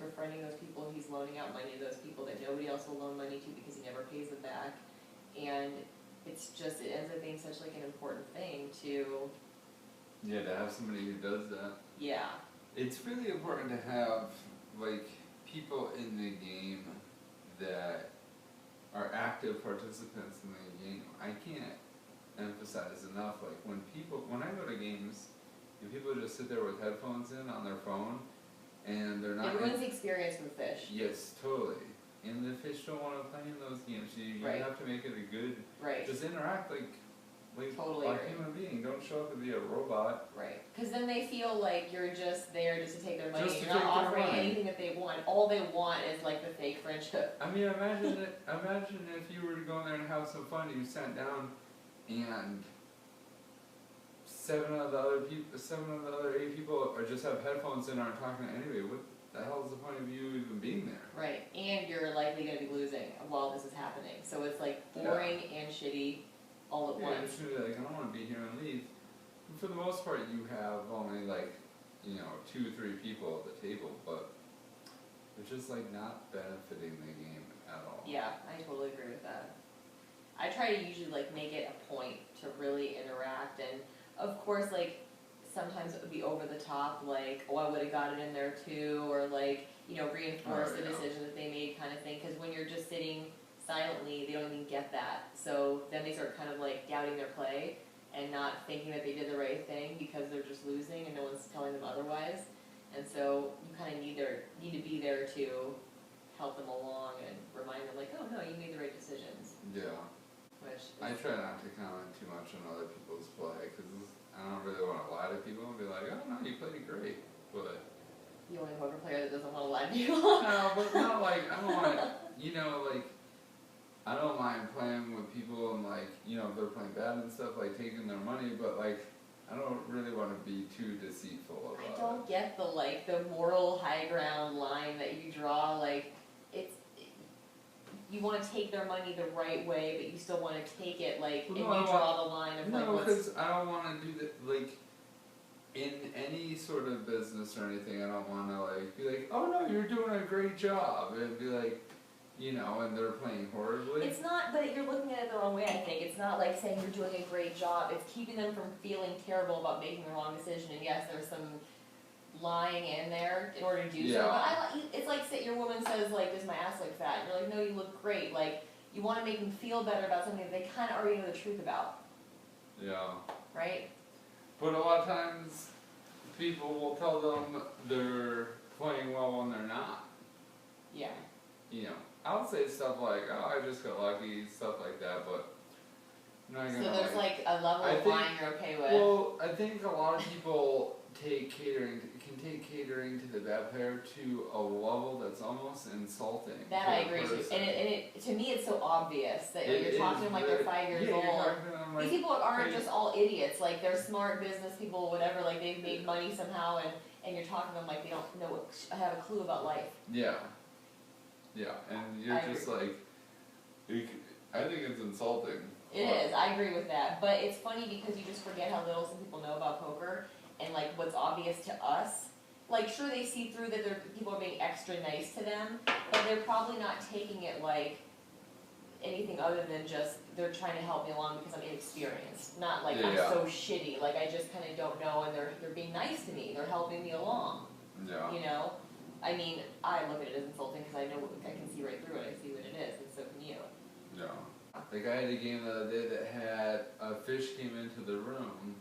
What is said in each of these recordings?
befriending those people, he's loaning out money to those people that nobody else will loan money to because he never pays them back. And it's just, it ends up being such like an important thing to... Yeah, to have somebody who does that. Yeah. It's really important to have, like, people in the game that are active participants in the game. I can't emphasize enough, like, when I go to games, and people just sit there with headphones in on their phone, and they're not... Everyone's experienced with fish. Yes, totally. And the fish don't want to play in those games. You have to make it a good... Right. Just interact like totally a human being. Don't show up and be a robot. Right. Because then they feel like you're just there just to take their money. Just you're not offering anything that they want. All they want is like the fake friendship. I mean, imagine if you were to go in there and have some fun, you sat down and seven of the other 8 people are just have headphones in, aren't talking anyway. What the hell is the point of you even being there? Right. And you're likely going to be losing while this is happening. So it's like boring and shitty all at once. It's really like, I don't want to be here and leave. And for the most part, you have only like, 2 or 3 people at the table, but it's just like not benefiting the game at all. Yeah, I totally agree with that. I try to usually like make it a point to really interact, and of course like sometimes it would be over the top, like, oh, I would have got it in there too, or like, reinforce the decision that they made kind of thing, because when you're just sitting silently, they don't even get that. So then they start kind of like doubting their play and not thinking that they did the right thing because they're just losing and no one's telling them otherwise. And so you kind of need to be there to help them along and remind them like, oh no, you made the right decisions. Yeah. I try not to comment too much on other people's play because I don't really want to lie to people and be like, oh no, you played great, but... You want a poker player that doesn't want to lie to you? No, but not like, I don't want, I don't mind playing with people and like, if they're playing bad and stuff, like taking their money, but like, I don't really want to be too deceitful about it. I don't get the moral high ground line that you draw, like, you want to take their money the right way, but you still want to take it, like, and you draw the line of like what's... No, because I don't want to do that, like, in any sort of business or anything, I don't want to like, be like, oh no, you're doing a great job, and be like, and they're playing horribly. It's not, but you're looking at it the wrong way, I think. It's not like saying you're doing a great job. It's keeping them from feeling terrible about making the wrong decision. And yes, there's some lying in there in order to do so. But it's like, say your woman says, like, does my ass look fat? And you're like, no, you look great. Like, you want to make them feel better about something that they kind of already know the truth about. Yeah. Right? But a lot of times, people will tell them they're playing well when they're not. Yeah. I'll say stuff like, oh, I just got lucky, stuff like that, but I'm not gonna... So there's like a level of lying you're okay with. Well, I think a lot of people can take catering to the bad player to a level that's almost insulting. That I agree with. And it to me it's so obvious that you're talking to them like they're 5 years old. These people aren't just all idiots, like they're smart business people, whatever, like they've made money somehow, and you're talking to them like they don't know have a clue about life. Yeah. Yeah, and you're just like, I think it's insulting. It is, I agree with that. But it's funny because you just forget how little some people know about poker and like what's obvious to us. Like, sure, they see through that people are being extra nice to them, but they're probably not taking it like anything other than just they're trying to help me along because I'm inexperienced. Not like I'm so shitty, like I just kind of don't know, and they're being nice to me. They're helping me along. Yeah. I mean, I look at it as insulting because I can see right through it. I see what it is, and so can you. Yeah. Like I had a game the other day that had a fish came into the room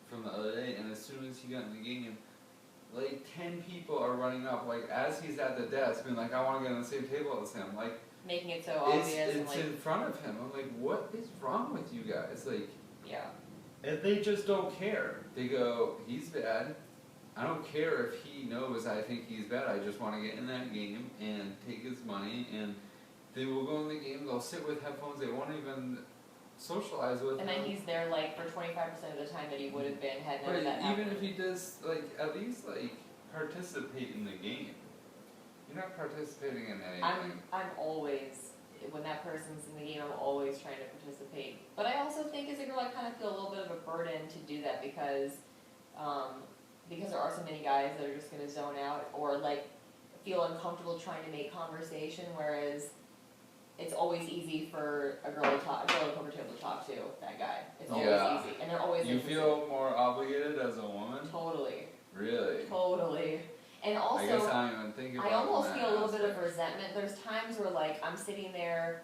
from the other day, and as soon as he got in the game, like 10 people are running up, like as he's at the desk, being like, I want to get on the same table as him, like making it so obvious. It's in front of him. I'm like, what is wrong with you guys? Like, yeah. And they just don't care. They go, he's bad. I don't care if he knows I think he's bad. I just want to get in that game and take his money, and they will go in the game. They'll sit with headphones. They won't even socialize with him. And then he's there like for 25% of the time that he would have been had none of that happened. Even if he does, like, at least like participate in the game. You're not participating in anything. I'm always, when that person's in the game, I'm always trying to participate. But I also think as a girl, I kind of feel a little bit of a burden to do that because there are so many guys that are just going to zone out, or like feel uncomfortable trying to make conversation, whereas it's always easy for a girl at a poker table to talk to that guy. It's always easy, and they're always You interested. feel more obligated as a woman? Totally. Really? Totally. And also, I guess I don't even think about I almost that feel a little bit of aspect. resentment. There's times where like I'm sitting there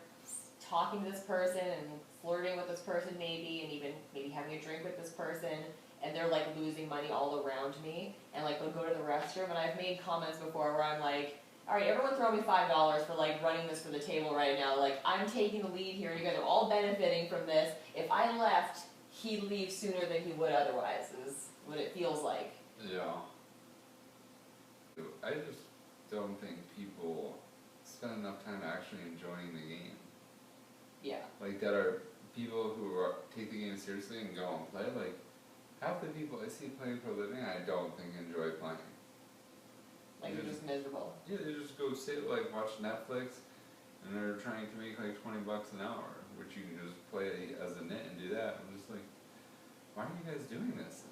talking to this person and flirting with this person maybe, and even maybe having a drink with this person, and they're like losing money all around me, and like they'll go to the restroom, and I've made comments before where I'm like, alright, everyone throw me $5 for like running this for the table right now, like I'm taking the lead here, and you guys are all benefiting from this. If I left, he'd leave sooner than he would otherwise, is what it feels like. Yeah. I just don't think people spend enough time actually enjoying the game. Yeah. Like, that are people who take the game seriously and go and play. Like, half the people I see playing for a living, I don't think enjoy playing. Like you're just miserable. Yeah, they just go sit, like, watch Netflix, and they're trying to make like $20 an hour, which you can just play as a nit and do that. I'm just like, why are you guys doing this?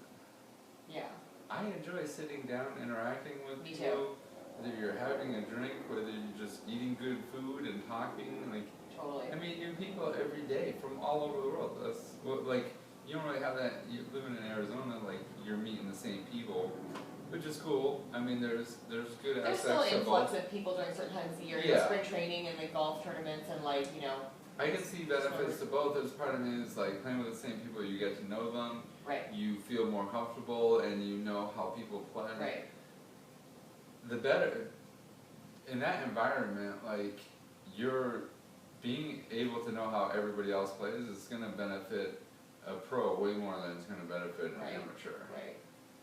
Yeah. I enjoy sitting down, interacting with Me people, whether you're having a drink, whether you're just eating good food and talking, like, Totally. I mean, new people every day from all over the world. That's what, like, you don't really have that, you living in Arizona, like, you're meeting the same people, which is cool. I mean, there's good There's still aspects an of both. influx of people during certain times of the year, Yeah. spring training and like golf tournaments and like, you know. I can see benefits to both. There's part of me is like playing with the same people, you get to know them, Right. you feel more comfortable, and you know how people play. Right. The better, in that environment, like, you're being able to know how everybody else plays is going to benefit a pro way more than it's going to benefit an Right. amateur. Right.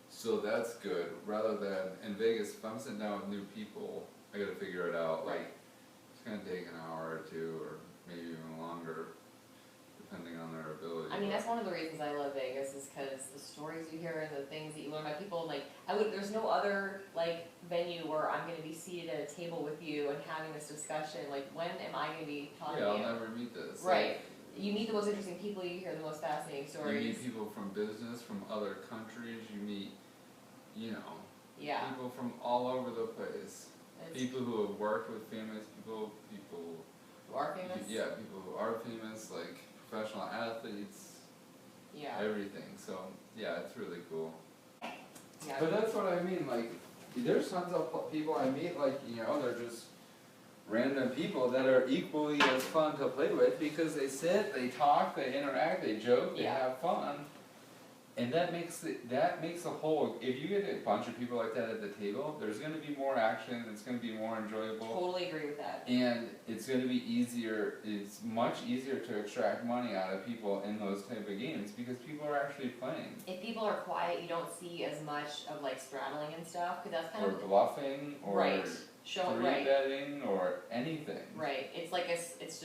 So that's good, rather than in Vegas, if I'm sitting down with new people, I gotta figure it out, like, Right. it's gonna take an hour or two, or maybe even longer, depending on their ability. I mean, that's one of the reasons I love Vegas is because the stories you hear and the things that you learn about people. Like, there's no other like venue where I'm going to be seated at a table with you and having this discussion. Like, when am I going to be talking Yeah, to I'll you? never meet this. Right. You meet the most interesting people. You hear the most fascinating Like, stories. you meet people from business, from other countries, you meet, you know, Yeah. people from all over the place. It's, People who have worked with famous people, who are famous. yeah, people who are famous, like professional athletes, Yeah. everything. So yeah, it's really cool. Yeah. But that's what I mean. Like, there's tons of people I meet. Like, you know, they're just random people that are equally as fun to play with because they sit, they talk, they interact, they joke, they Yeah. have fun. And that makes the whole, if you get a bunch of people like that at the table, there's gonna be more action, it's gonna be more enjoyable. Totally agree with that. And it's gonna be easier, it's much easier to extract money out of people in those type of games because people are actually playing. If people are quiet, you don't see as much of like straddling and stuff, because that's kind Or of bluffing, or right. Showing three right. betting, or anything. Right. It's like it's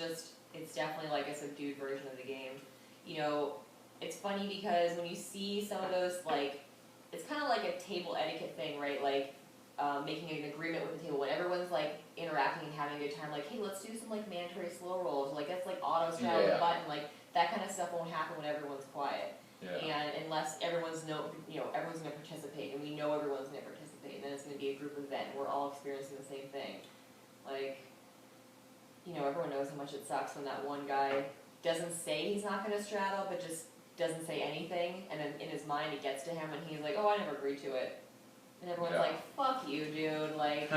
definitely like a subdued version of the game. You know, it's funny because when you see some of those, like, it's kind of like a table etiquette thing, right? Like, making an agreement with the table when everyone's like interacting and having a good time. Like, hey, let's do some like mandatory slow rolls. Like, that's like auto straddle the Yeah. button. Like, that kind of stuff won't happen when everyone's quiet. Yeah. And unless everyone's everyone's gonna participate, and we know everyone's gonna participate, and then it's gonna be a group event. We're all experiencing the same thing. Like, you know, everyone knows how much it sucks when that one guy doesn't say he's not gonna straddle, but just doesn't say anything, and then in his mind it gets to him, and he's like, "Oh, I never agreed to it," and everyone's Yeah. like, "Fuck you, dude!" Like,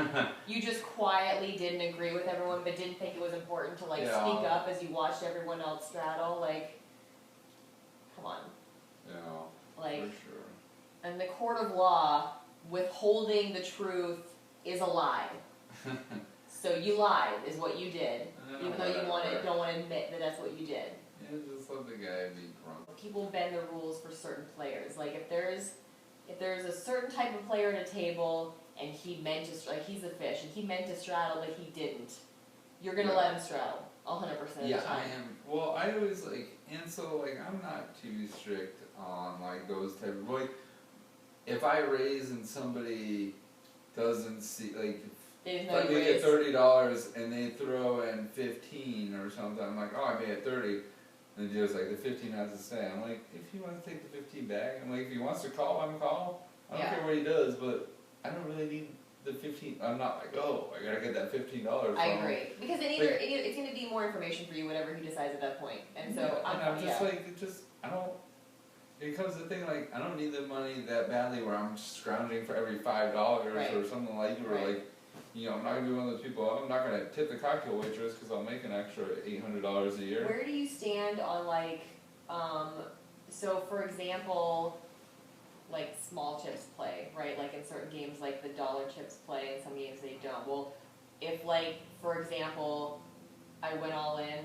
you just quietly didn't agree with everyone, but didn't think it was important to like Yeah. speak up as you watched everyone else straddle. Like, come on. Yeah, Like, for sure. in the court of law, withholding the truth is a lie. So you lied, is what you did, even though you Whatever. don't want to admit that that's what you did. Yeah, just let the guy be drunk. People bend the rules for certain players. Like, if there's a certain type of player at a table and he meant to, like, he's a fish and he meant to straddle but he didn't, you're gonna Yeah. let him straddle 100% of Yeah, the time. I am. Well, I always like, and so like, I'm not too strict on like those type of, like, if I raise and somebody doesn't see, like, They didn't if know I you make it raised. $30 and they throw in 15 or something, I'm like, oh, I made it 30. And the dealer's like, the 15 has to stay. I'm like, if he wants to take the 15 back, I'm like, if he wants to call, I'm call. I don't Yeah. care what he does, but I don't really need the 15. I'm not like, oh, I gotta get that $15. I agree, because it's going to be more information for you, whatever he decides at that point. And so I'm just like, I don't. It comes to the thing like I don't need the money that badly where I'm scrounging for every $5 Right. or something like it, or Right. like, you know, I'm not gonna be one of those people. I'm not gonna tip the cocktail waitress because I'll make an extra $800 a year. Where do you stand on like, so for example, like small chips play, right? Like in certain games, like the dollar chips play, in some games they don't. Well, if like, for example, I went all in,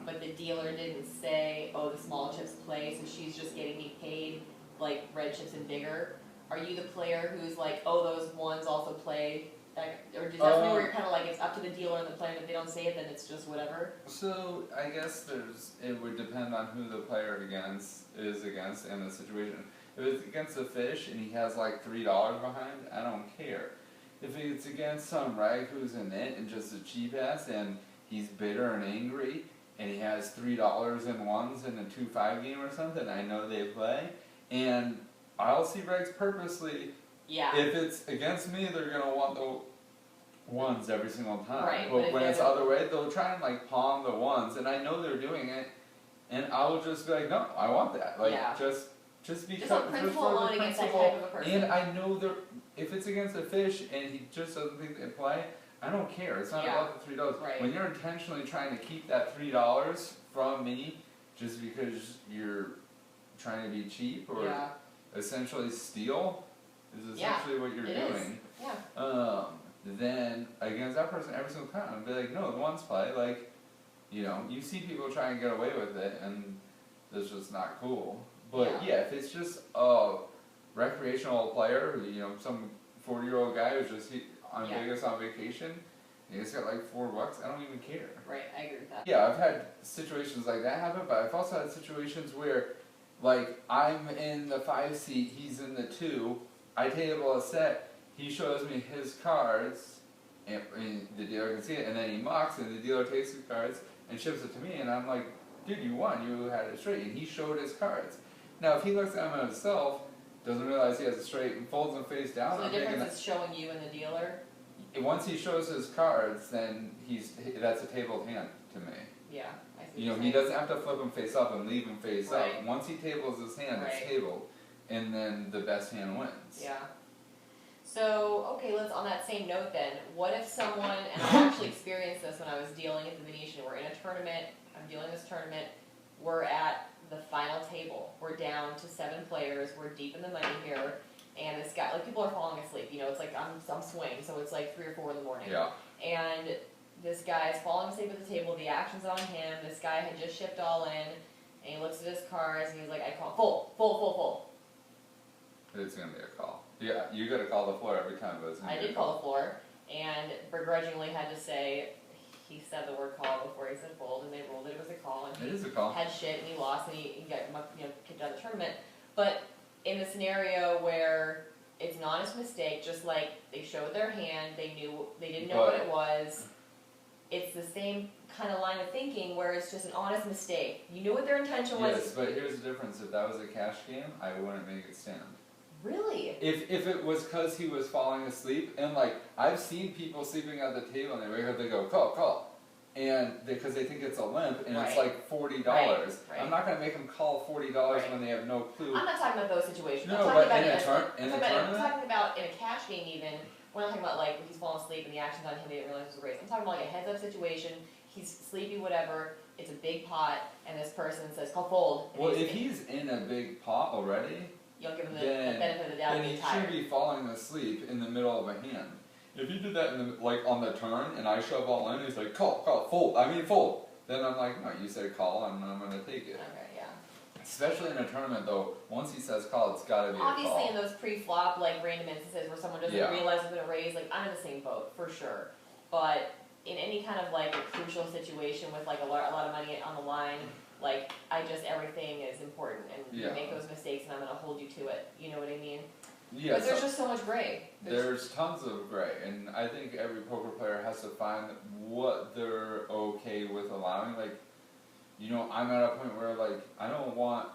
but the dealer didn't say, oh, the small chips play, so she's just getting me paid like red chips and bigger. Are you the player who's like, oh, those ones also play? That, or does that something where you're kind of like, it's up to the dealer and the player, if they don't say it, then it's just whatever? So I guess it would depend on who the player is against and the situation. If it's against a fish and he has like $3 behind, I don't care. If it's against some rag who's in it and just a cheap ass and he's bitter and angry and he has $3 in ones in a 2-5 game or something, I know they play, and I'll see regs purposely. Yeah. If it's against me, they're gonna want the ones every single time. Right, But when it's the other way, they'll try and like palm the ones, and I know they're doing it, and I'll just be like, no, I want that. Like just because on principle alone against that type of a person. And I know if it's against a fish and he just doesn't think they play, I don't care. It's not about the $3. Right. When you're intentionally trying to keep that $3 from me, just because you're trying to be cheap or essentially steal, is essentially what you're doing. Yeah. Then against that person every single time, I'd be like, no, the ones play. Like, you know, you see people try and get away with it, and that's just not cool. But if it's just a recreational player, you know, some 40-year-old guy who's just on Vegas on vacation, and he's got like $4, I don't even care. Right, I agree with that. Yeah, I've had situations like that happen, but I've also had situations where, like, I'm in the 5 seat, he's in the 2, I table a set, he shows me his cards, and the dealer can see it, and then he mocks, and the dealer takes his cards and ships it to me, and I'm like, dude, you won, you had it straight, and he showed his cards. Now, if he looks at them himself, doesn't realize he has it straight, and folds them face down, so the difference is showing you and the dealer? Once he shows his cards, then that's a tabled hand to me. Yeah, I see. You know, he doesn't have to flip them face up and leave them face Right. up. Once he tables his hand, Right. it's tabled, and then the best hand wins. Yeah. So, okay, let's, on that same note then, what if someone, and I actually experienced this when I was dealing at the Venetian, we're in a tournament, I'm dealing this tournament, we're at the final table, we're down to 7 players, we're deep in the money here, and this guy, like, people are falling asleep, you know, it's like, I'm swinging, so it's like 3 or 4 in the morning. Yeah. And this guy is falling asleep at the table, the action's on him, this guy had just shipped all in, and he looks at his cards, and he's like, I call full. It's gonna be a call. Yeah, you gotta call the floor every time, but it's gonna I be a did call the floor, and begrudgingly had to say, he said the word call before he said fold, and they ruled that it was a call, and It is a call. had shit, and he lost, and he got kicked out of the tournament. But in the scenario where it's an honest mistake, just like they showed their hand, they didn't know what it was, it's the same kind of line of thinking where it's just an honest mistake. You knew what their intention was. Yes, but here's the difference. If that was a cash game, I wouldn't make it stand. Really? If it was because he was falling asleep, and like, I've seen people sleeping at the table and they wake up, they go, call. And because they think it's a limp, and it's like $40. Right. I'm not going to make them call $40 when they have no clue. I'm not talking about those situations. No, I'm talking but about I'm talking about in a cash game even. We're not talking about like when he's falling asleep and the action's on him, they didn't realize it was a race. I'm talking about like a heads up situation, he's sleepy, whatever, it's a big pot, and this person says, call fold. Well, if he's in a big pot already, you'll give him the benefit of the doubt then and he he's tired. should be falling asleep in the middle of a hand. If you did that on the turn, and I shove all in, he's like, call, fold. Then I'm like, no, you said call, and I'm going to take it. Okay, yeah. Especially in a tournament, though, once he says call, it's got to be Obviously, a call. in those pre-flop, like random instances where someone doesn't realize they're going to raise, like I'm in the same boat, for sure. But in any kind of like a crucial situation with like a lot of money on the line, like everything is important, and you make those mistakes, and I'm going to hold you to it. You know what I mean? Yeah, but there's just so much gray. There's tons of gray, and I think every poker player has to find what they're okay with allowing. Like, you know, I'm at a point where, like, I don't want,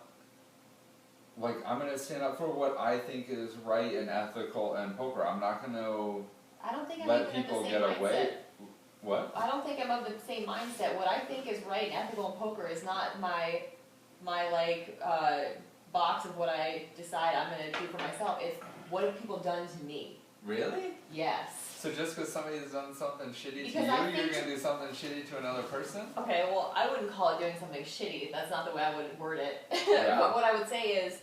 like, I'm going to stand up for what I think is right and ethical in poker. I'm not going to I don't think I'm let even in the people same get mindset. away. What? I don't think I'm of the same mindset. What I think is right and ethical in poker is not my like box of what I decide I'm gonna do for myself. It's what have people done to me? Really? Yes. So just because somebody's done something shitty Because to I you, you're think- gonna do something shitty to another person? Okay, well, I wouldn't call it doing something shitty. That's not the way I would word it. Yeah. But what I would say is,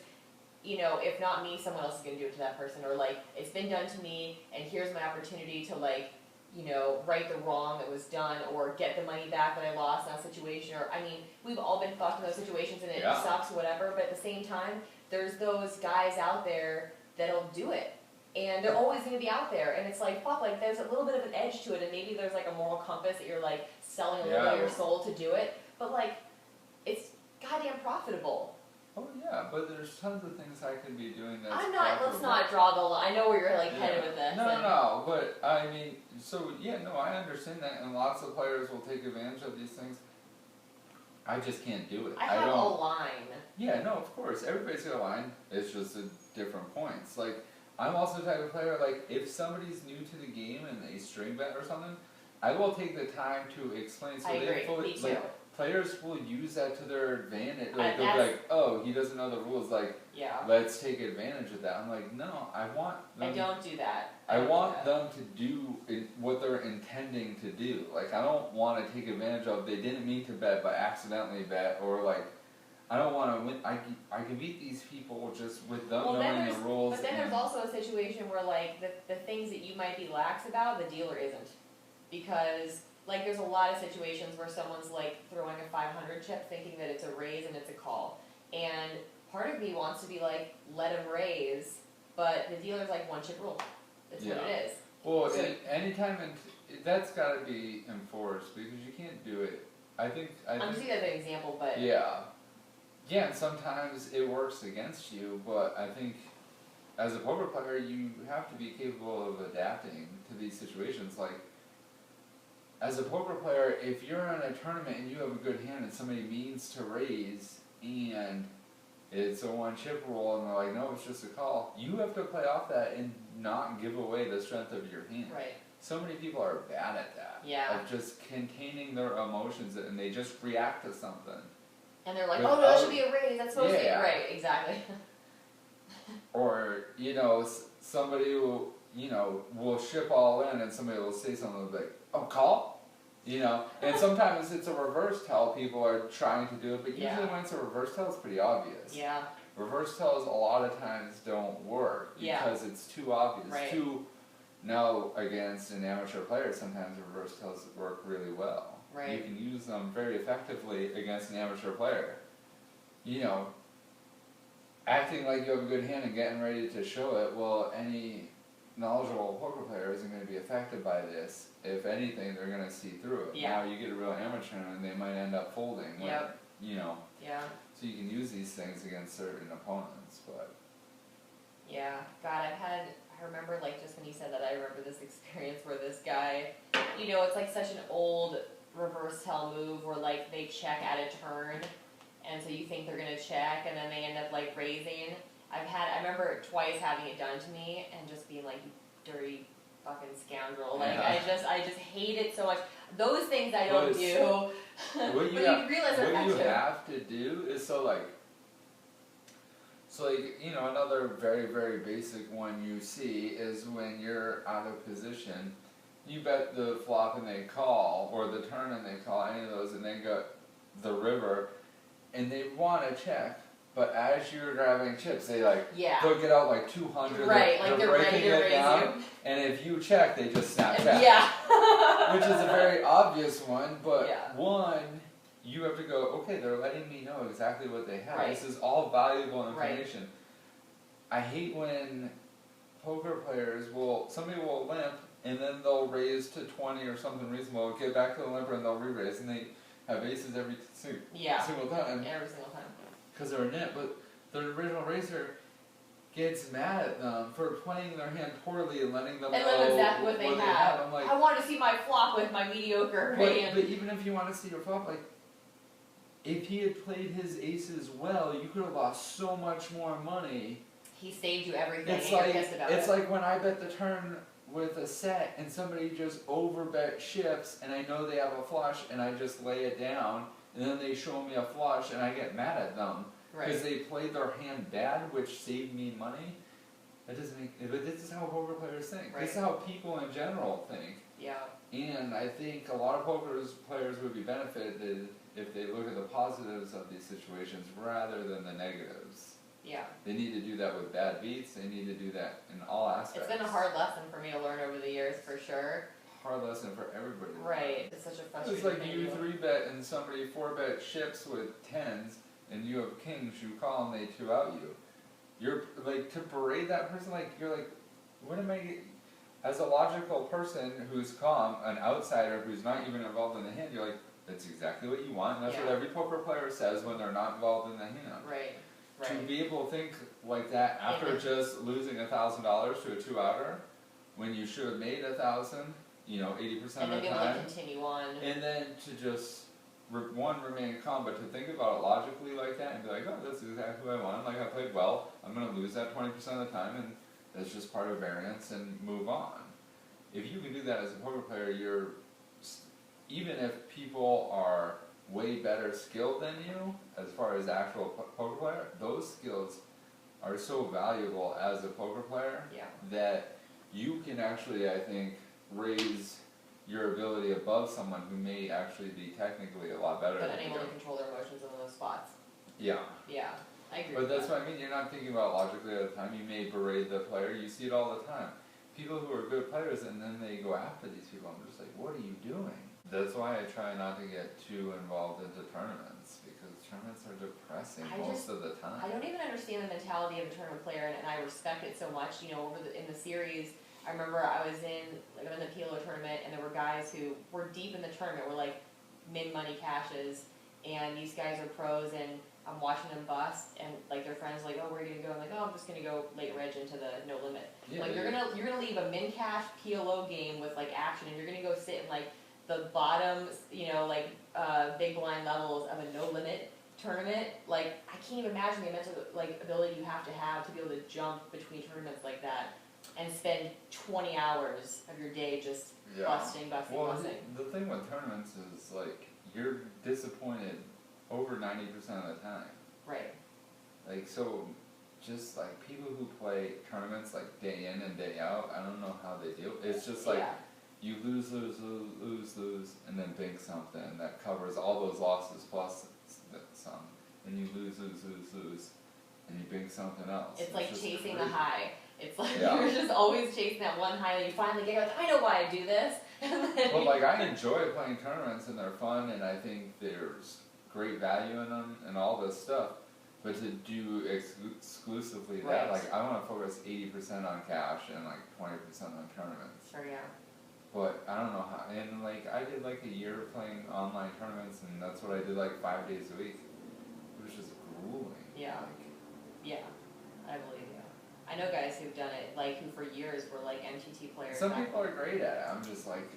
you know, if not me, someone else is going to do it to that person. Or, like, it's been done to me, and here's my opportunity to, like, you know, right the wrong that was done, or get the money back that I lost in that situation. Or, I mean, we've all been fucked in those situations, and it Yeah. sucks, whatever. But at the same time, there's those guys out there that'll do it. And they're always going to be out there. And it's like, fuck, like, there's a little bit of an edge to it. And maybe there's, like, a moral compass that you're, like, selling a little bit of your soul to do it. But, like, it's goddamn profitable. Oh yeah, but there's tons of things I could be doing that's I'm not, let's profitable. not draw the line. I know where you're, like, headed with this. No, but I mean, so yeah, no, I understand that, and lots of players will take advantage of these things. I just can't do it. I have a line. Yeah, no, of course, everybody's got a line. It's just at different points. Like, I'm also the type of player, like, if somebody's new to the game and they string bet or something, I will take the time to explain. So I agree, they fully, me too. like, players will use that to their advantage. Like, And they'll be like, oh, he doesn't know the rules, like, Yeah. let's take advantage of that. I'm like, no, I want them. I don't do that. I don't want do that. them to do what they're intending to do. Like, I don't want to take advantage of, they didn't mean to bet but accidentally bet, or like, I don't want to win. I can beat these people just with them knowing the rules. But then there's also a situation where, like, the things that you might be lax about, the dealer isn't. Because, like, there's a lot of situations where someone's, like, throwing a 500 chip thinking that it's a raise and it's a call. And part of me wants to be like, let him raise, but the dealer's like, one chip rule. That's what it is. Well, So- anytime, that's got to be enforced, because you can't do it. I'm just using that as an example, but... Yeah. Yeah, and sometimes it works against you, but I think as a poker player, you have to be capable of adapting to these situations. Like, as a poker player, if you're in a tournament and you have a good hand and somebody means to raise and it's a one chip roll and they're like, no, it's just a call, you have to play off that and not give away the strength of your hand. Right. So many people are bad at that. Yeah. Of just containing their emotions and they just react to something. And they're like, oh no, that should be a raise, that's supposed to be, Yeah. right, exactly. Or, you know, somebody will, you know, will ship all in and somebody will say something like, oh, call? You know, and sometimes it's a reverse tell, people are trying to do it, but usually when it's a reverse tell, it's pretty obvious. Yeah. Reverse tells a lot of times don't work because it's too obvious. Right. Now, against an amateur player, sometimes reverse tells work really well. Right. You can use them very effectively against an amateur player. You know, acting like you have a good hand and getting ready to show it, well, any knowledgeable poker player isn't going to be affected by this. If anything, they're going to see through it. Yeah. Now you get a real amateur and they might end up folding. Yep. You know. Yeah. So you can use these things against certain opponents, but... Yeah, God, I remember, like, just when you said that, I remember this experience where this guy, you know, it's like such an old reverse tell move where, like, they check at a turn, and so you think they're gonna check, and then they end up, like, raising. I remember twice having it done to me, and just being like, you dirty fucking scoundrel. Like, Yeah. I just hate it so much. Those things I don't do. What you, But you realize they're what you effective. have to do is so, you know, another very, very basic one you see is when you're out of position, you bet the flop and they call, or the turn and they call, any of those, and they go the river, and they want to check, but as you're grabbing chips, they they'll get out like 200, Right, like they're ready breaking to it raise down, you. and if you check, they just snap back. Yeah. Which is a very obvious one, but Yeah. one, you have to go, okay, they're letting me know exactly what they have. Right. This is all valuable Right. information. I hate when poker players somebody will limp, and then they'll raise to 20 or something reasonable, get back to the limper, and they'll re-raise, and they have aces every single time. Every single time. Because they're a nit, but the original raiser gets mad at them for playing their hand poorly and letting them know exactly what they have. I'm like, I want to see my flop with my mediocre hand. but even if you want to see your flop, like, if he had played his aces well, you could have lost so much more money. He saved you everything, It's and like you're pissed about it. it's like when I bet the turn with a set and somebody just overbet chips and I know they have a flush and I just lay it down and then they show me a flush and I get mad at them because they played their hand bad, which saved me money. That doesn't make. But this is how poker players think. This is how people in general think. Yeah. And I think a lot of poker players would be benefited if they look at the positives of these situations rather than the negatives. Yeah. They need to do that with bad beats. They need to do that in all aspects. It's been a hard lesson for me to learn over the years, for sure. Hard lesson for everybody. Right. It's such a frustrating It's like thing. you 3-bet and somebody 4-bet chips with tens, and you have kings. You call and they 2-out you. You're like, to berate that person, like, you're like, what am I? As a logical person who's calm, an outsider who's not even involved in the hand, you're like, that's exactly what you want. And that's what every poker player says when they're not involved in the hand. Right. To be able to think like that after just losing $1,000 to a 2-outer, when you should have made 1,000, 80% of the time. And then be able to continue on. And then to just, remain calm, but to think about it logically like that and be like, oh, that's exactly what I want. Like, I played well, I'm going to lose that 20% of the time, and that's just part of variance, and move on. If you can do that as a poker player, even if people are way better skilled than you, as far as actual poker player, those skills are so valuable as a poker player that you can actually, I think, raise your ability above someone who may actually be technically a lot better but than you. unable to control their emotions in those spots. Yeah. Yeah, I agree. But that's what I mean, you're not thinking about it logically at the time. You may berate the player, you see it all the time. People who are good players and then they go after these people, I'm just like, what are you doing? That's why I try not to get too involved into tournaments, because tournaments are depressing most of the time. I don't even understand the mentality of a tournament player, and I respect it so much. In the series, I remember I was in the PLO tournament, and there were guys who were deep in the tournament, were like min-money cashes, and these guys are pros, and I'm watching them bust, and like their friends like, oh, where are you gonna go? I'm like, oh, I'm just gonna go late reg into the no limit. Yeah, like you're gonna leave a min cash PLO game with like action, and you're gonna go sit in like the bottom, big blind levels of a no limit tournament. Like, I can't even imagine the mental ability you have to be able to jump between tournaments like that and spend 20 hours of your day just busting. Well, the thing with tournaments is like, you're disappointed over 90% of the time. Right. Like, so just like people who play tournaments like day in and day out, I don't know how they do. It's just like you lose, and then bank something that covers all those losses plus some. And you lose, and you bank something else. It's like chasing the high. It's like Yeah. you're just always chasing that one high that you finally get, like, I know why I do this. Well, like, I enjoy playing tournaments and they're fun and I think there's great value in them and all this stuff. But to do exclusively that, Right. like, I want to focus 80% on cash and like 20% on tournaments. Sure, yeah. But I don't know how, and like, I did like a year playing online tournaments and that's what I did like 5 days a week. It was just grueling. Yeah. Like, Yeah, I believe you. I know guys who've done it, like, who for years were like MTT players. some people are great at it. I'm just like,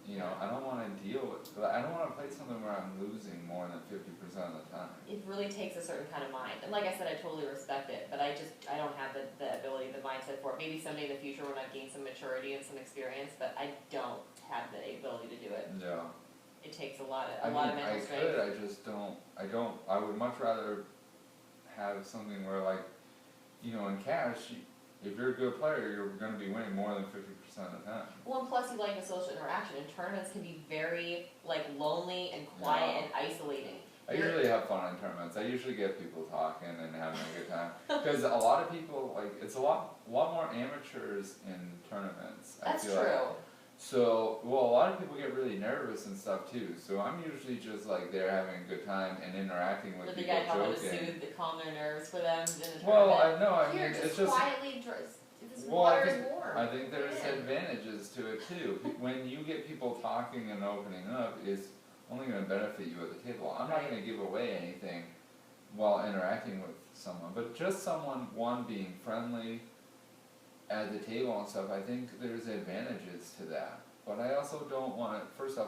I don't want to deal with, I don't want to play something where I'm losing more than 50% of the time. It really takes a certain kind of mind. And like I said, I totally respect it, but I don't have the ability, the mindset for it. Maybe someday in the future when I've gained some maturity and some experience, but I don't have the ability to do it. Yeah. It takes a lot of mental I strength. could, I just don't, I would much rather have something where like, in cash, if you're a good player, you're going to be winning more than 50% of the time. Well, and plus you like the social interaction, and tournaments can be very, like, lonely and quiet and isolating. I usually have fun in tournaments. I usually get people talking and having a good time. Because a lot of people, like, it's a lot more amateurs in tournaments. That's I feel true. Like. So, a lot of people get really nervous and stuff too. So I'm usually just like there having a good time and interacting with people, the guy helping to joking. calm their nerves for them in the tournament. Well, I know. I mean, Here, it's just quietly. This water is warm. I think there's advantages to it too. When you get people talking and opening up, it's only going to benefit you at the table. I'm not going to give away anything while interacting with someone, but just someone, being friendly at the table and stuff. I think there's advantages to that. But I also don't want to, first off,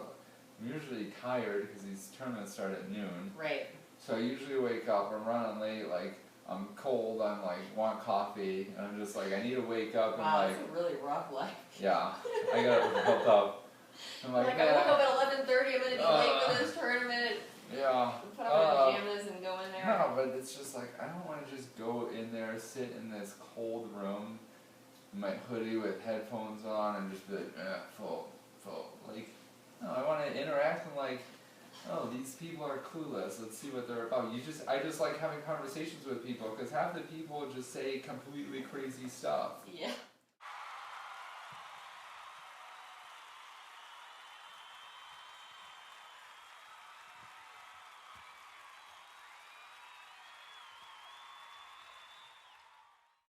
I'm usually tired because these tournaments start at noon. Right. So I usually wake up, I'm running late, like I'm cold, I'm like, want coffee, and I'm just like, I need to wake up and Wow, like, that's a really rough life. yeah, I got riled up. I'm like, Like, I woke up at 11:30, I'm gonna be late for this tournament. yeah. Put on my pajamas and go in there. No, but it's just like, I don't want to just go in there, sit in this cold room, in my hoodie with headphones on, and just be like, full. Like, no, I want to interact and like, oh, these people are clueless, let's see what they're about. I just like having conversations with people, because half the people just say completely crazy stuff. Yeah.